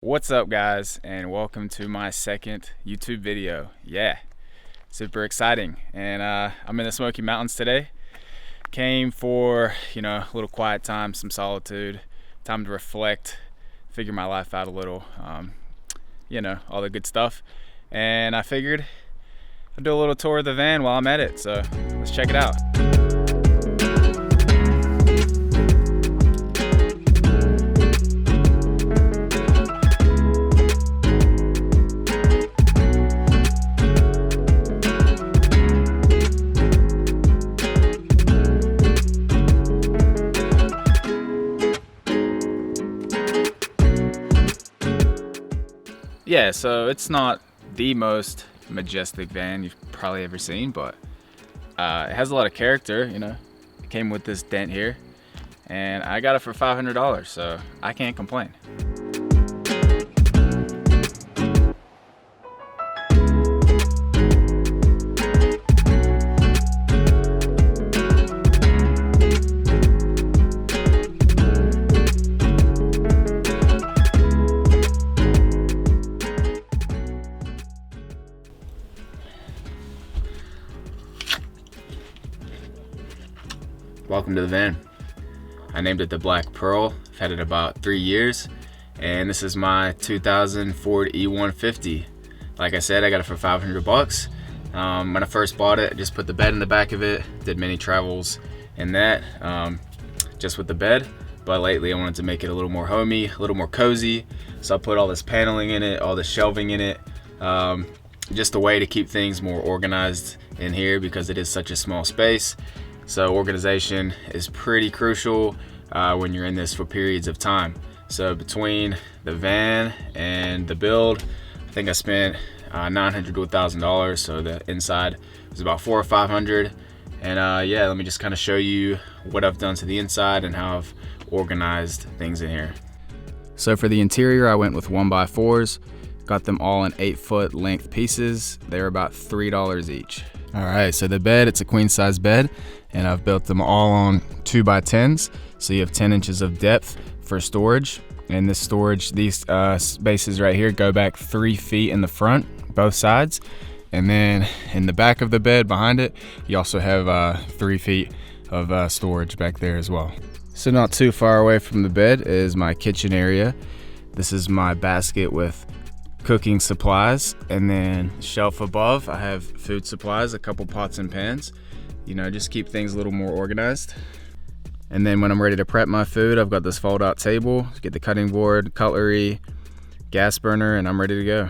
What's up, guys, and welcome to my second YouTube video. Yeah, super exciting. And I'm in the Smoky Mountains today. Came for, a little quiet time, some solitude, time to reflect, figure my life out a little, all the good stuff. And I figured I'd do a little tour of the van while I'm at it, so let's check it out. Yeah, so it's not the most majestic van you've probably ever seen, but it has a lot of character. It came with this dent here, and I got it for $500, so I can't complain. Welcome to the van. I named it the Black Pearl. I've had it about 3 years, and this is my 2000 Ford E150. Like I said, I got it for 500 bucks. When I first bought it, I just put the bed in the back of it, did many travels in that, just with the bed. But lately I wanted to make it a little more homey, a little more cozy, so I put all this paneling in it, all this shelving in it, just a way to keep things more organized in here because it is such a small space. So organization is pretty crucial when you're in this for periods of time. So between the van and the build, I think I spent $900 to $1,000. So the inside was about $400 or $500. And yeah, let me just kind of show you what I've done to the inside and how I've organized things in here. So for the interior, I went with 1x4s, got them all in 8-foot length pieces. They're about $3 each. All right, so the bed, it's a queen size bed, and I've built them all on 2x10s, so you have 10 inches of depth for storage. And this storage, these spaces right here go back 3 feet in the front, both sides. And then in the back of the bed behind it, you also have 3 feet of storage back there as well. So not too far away from the bed is my kitchen area. This is my basket with cooking supplies, and then shelf above I have food supplies, a couple pots and pans, just keep things a little more organized. And then when I'm ready to prep my food, I've got this fold out table, get the cutting board, cutlery, gas burner, and I'm ready to go.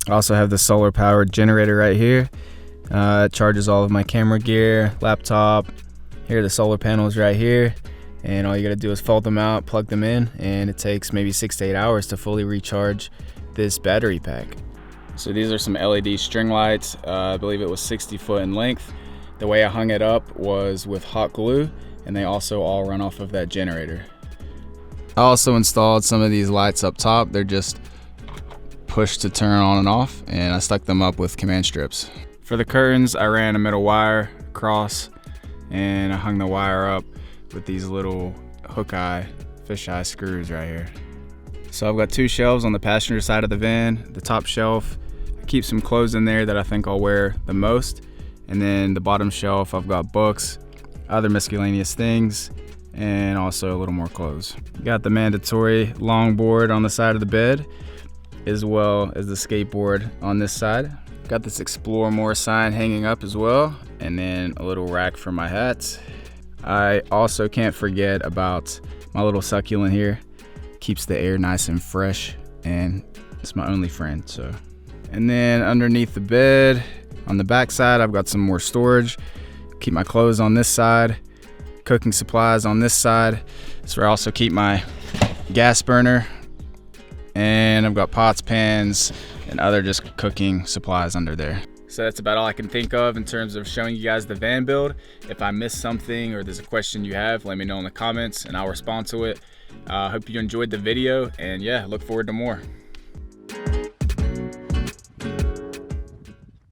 I also have the solar powered generator right here. It charges all of my camera gear, laptop. Here are the solar panels right here, and all you gotta do is fold them out, plug them in, and it takes maybe 6 to 8 hours to fully recharge this battery pack. So these are some LED string lights. I believe it was 60 foot in length. The way I hung it up was with hot glue, and they also all run off of that generator. I also installed some of these lights up top. They're just push to turn on and off, and I stuck them up with command strips. For the curtains, I ran a middle wire across, and I hung the wire up with these little hook eye, fish eye screws right here. So I've got 2 shelves on the passenger side of the van. The top shelf, I keep some clothes in there that I think I'll wear the most. And then the bottom shelf, I've got books, other miscellaneous things, and also a little more clothes. Got the mandatory longboard on the side of the bed, as well as the skateboard on this side. Got this Explore More sign hanging up as well, and then a little rack for my hats. I also can't forget about my little succulent here. Keeps the air nice and fresh, and it's my only friend. So, and then underneath the bed on the back side, I've got some more storage. Keep my clothes on this side, cooking supplies on this side. That's where I also keep my gas burner, and I've got pots, pans, and other just cooking supplies under there. So that's about all I can think of in terms of showing you guys the van build. If I missed something or there's a question you have, let me know in the comments and I'll respond to it. Hope you enjoyed the video, and yeah, look forward to more.